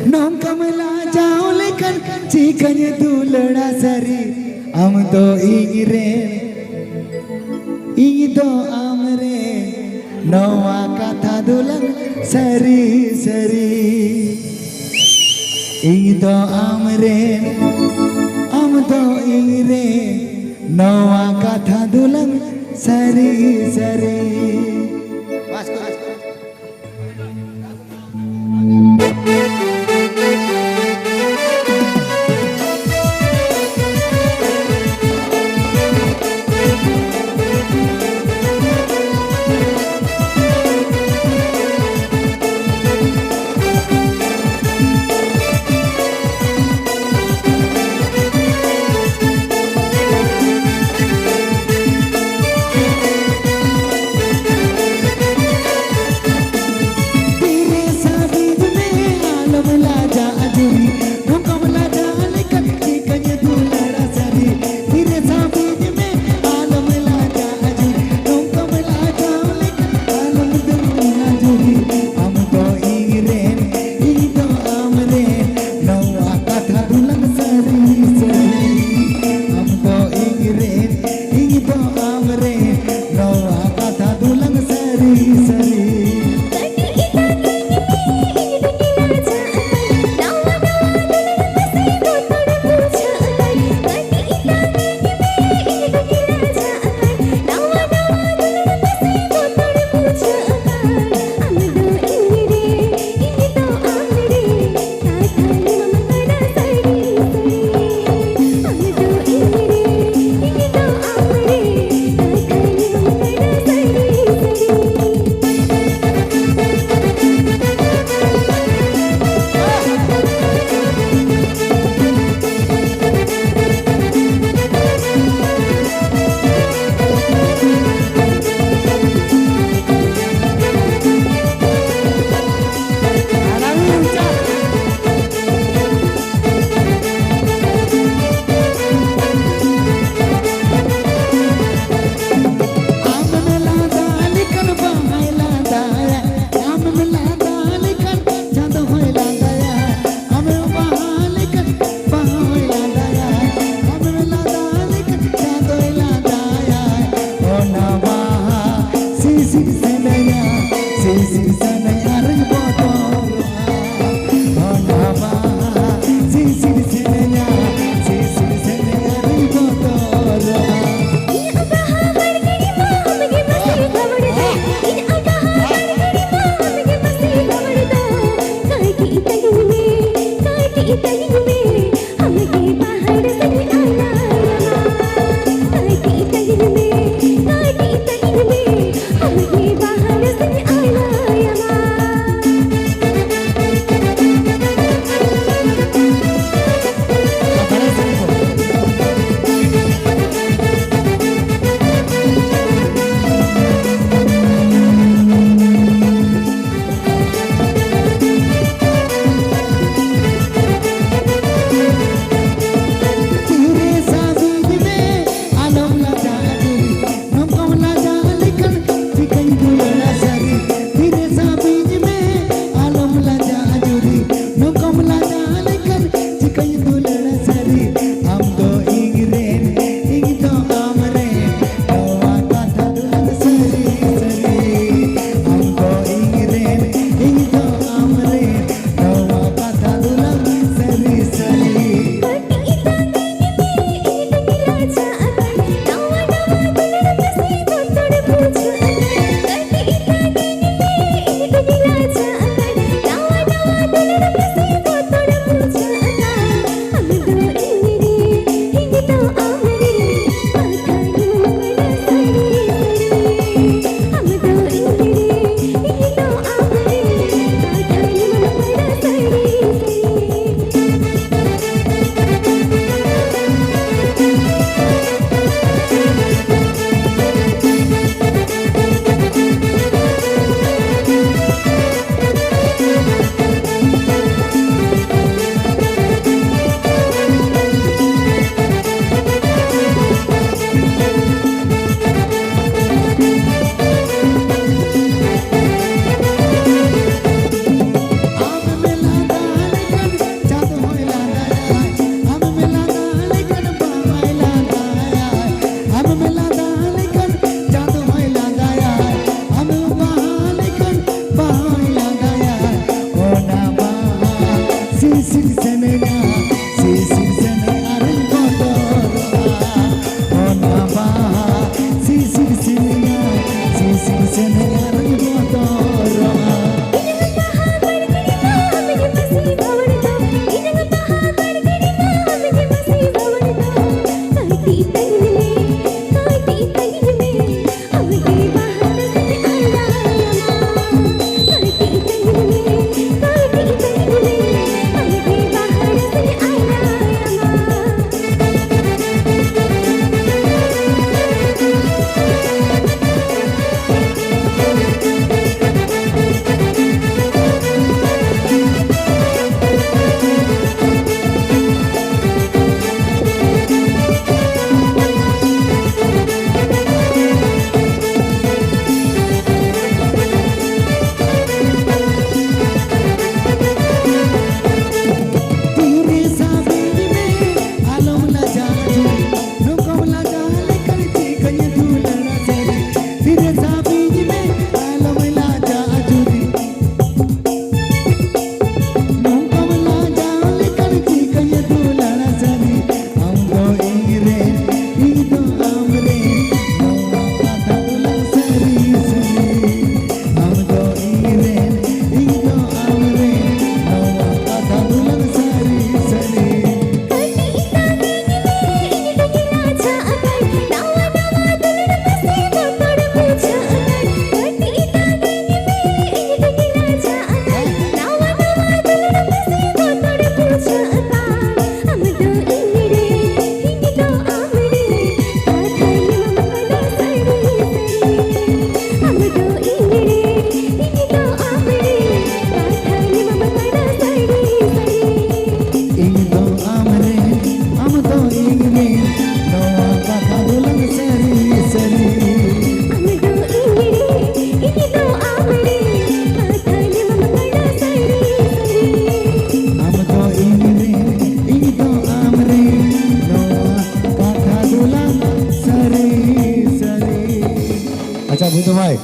नोम कमला जाओ लेकर चिकन दुलड़ा सरी हम तो इंगरे इंग तो आमरे नवा कथा दुलंग सरी सरी इंग तो आमरे हम तो इंगरे नवा कथा दुलंग सरी सरी sisir senena sisir sene areng kotor onaba sisir senena sisir sene areng kotor Butuh baik.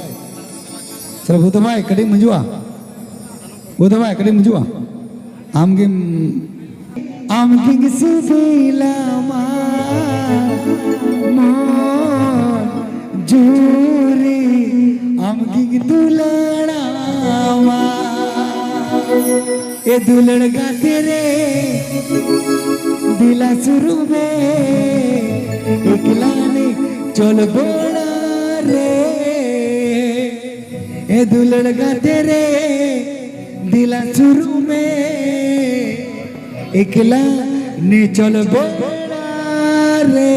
Selalu butuh baik. Kadang menjual. Butuh baik. Kadang menjual. Amgim sefilama juri amgim duladama ये दुल्हन का तेरे दिला शुरू में इकलाने चल बोला रे ये दुल्हन का तेरे दिला शुरू में इकला ने चल बोला रे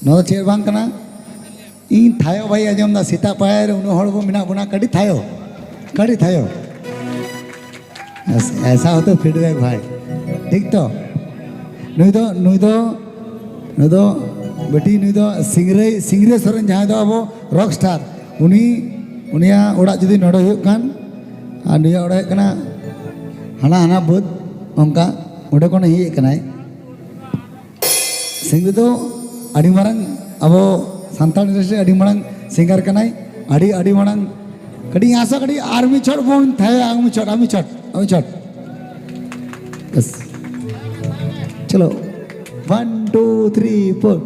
नो चेर बांग कना इन थायो भाई आजम दा सीता पायर उन हड़ को मिना बुना कड़ी थायो ऐसा हो तो फीडबैक भाई ठीक तो नुई दो बेटी नुई दो सिंगरे सोरेन जहां दो अब रॉक स्टार उनिया ओड़ा जुदी नोडो हुयो कान आ नुया ओड़ा कना हाना बुद onka ओडे कोन ही कनाय सिंगरे दो अड़ी मारंग अब सान्ताल इंडस्ट्री अड़ी मारंग सिंगर कनाय अड़ी मारंग कड़ी आशा कड़ी आर्मी छोड़ बोन थाय आर्मी छोड़ बस चलो 1 2 3 4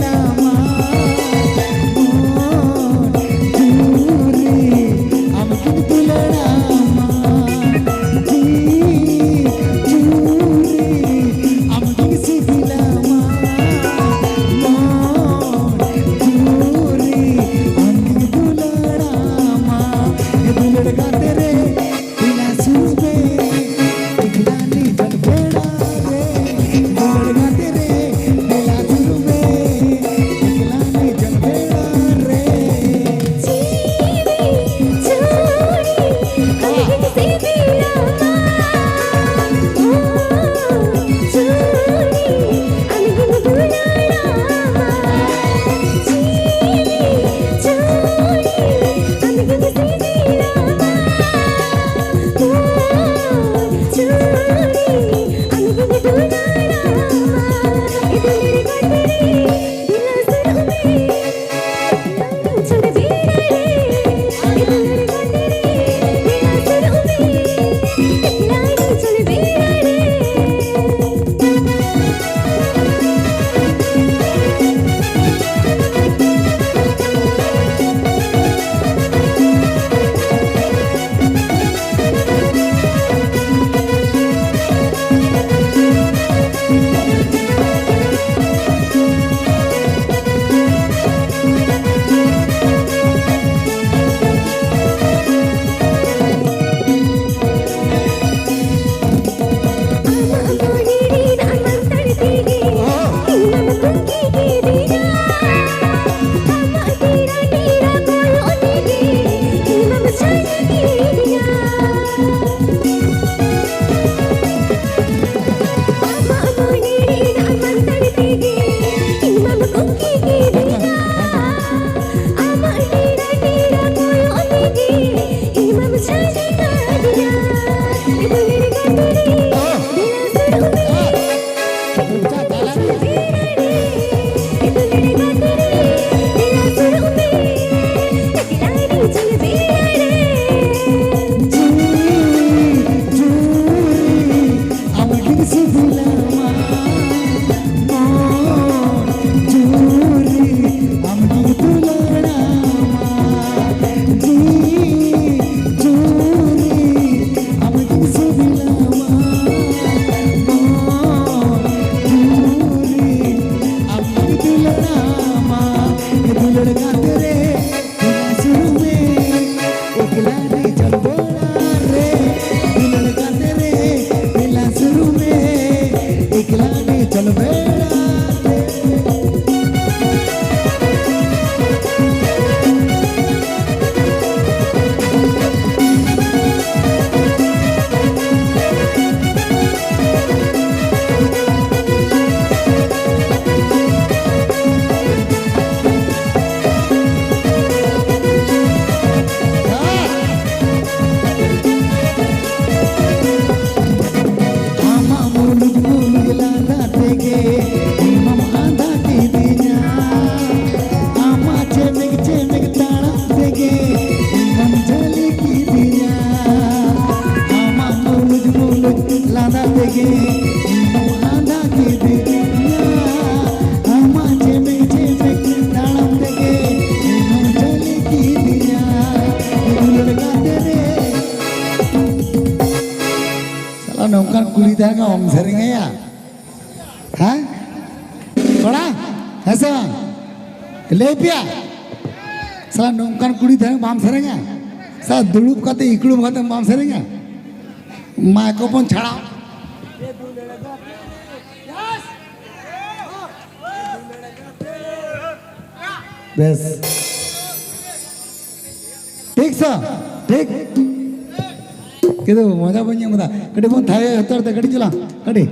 Lama सिबिलामा चूरी आमकी दुलड़ामा जी चूरी आमकी सिबिलामा चूरी आमकी दुलड़ामा दुलड़ गाते रे सुर में एकला नहीं चल बोला रे दुलड़ गाते रे शुरू में एकला नहीं चल बेड़ा nongkan kulit harga om seringnya ya, hah? Kora, hasa, lepia, salah nongkan kulit harga bam seringnya, salah dulu kata iklu kata bam seringnya, microphone chara, bes, ठीक सा, ठीक किधर मजा बनिया मजा कड़ी बोल थाये हतर दे कड़ी चला कड़ी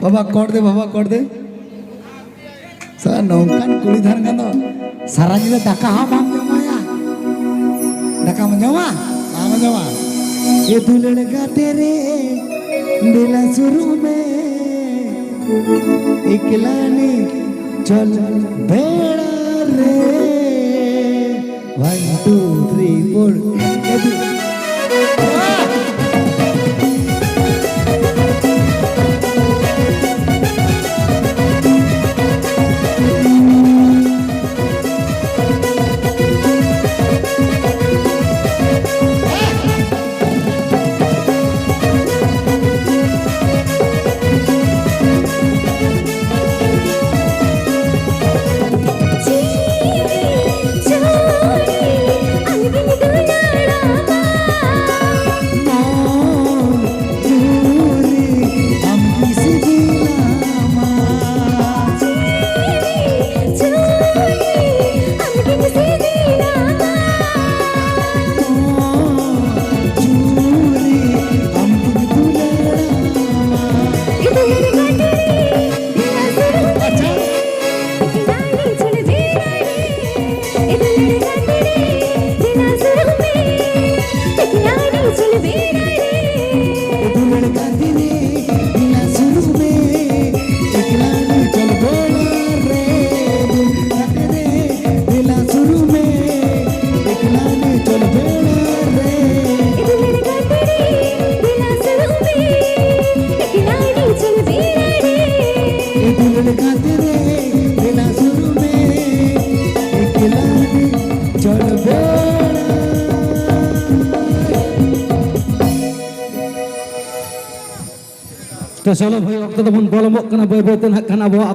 बाबा कोड दे सर नौकान कुड़ी धन गंदो सारा जिले डका हाँ माम जमाया डका मंजमा माम जमा ये दुलड़ गाते रे दिला शुरू में एकला नहीं चल बेड़ा रे 1 2 3 4 Terus kalau boy waktu teman bolong kena boy boy tenak kena bawa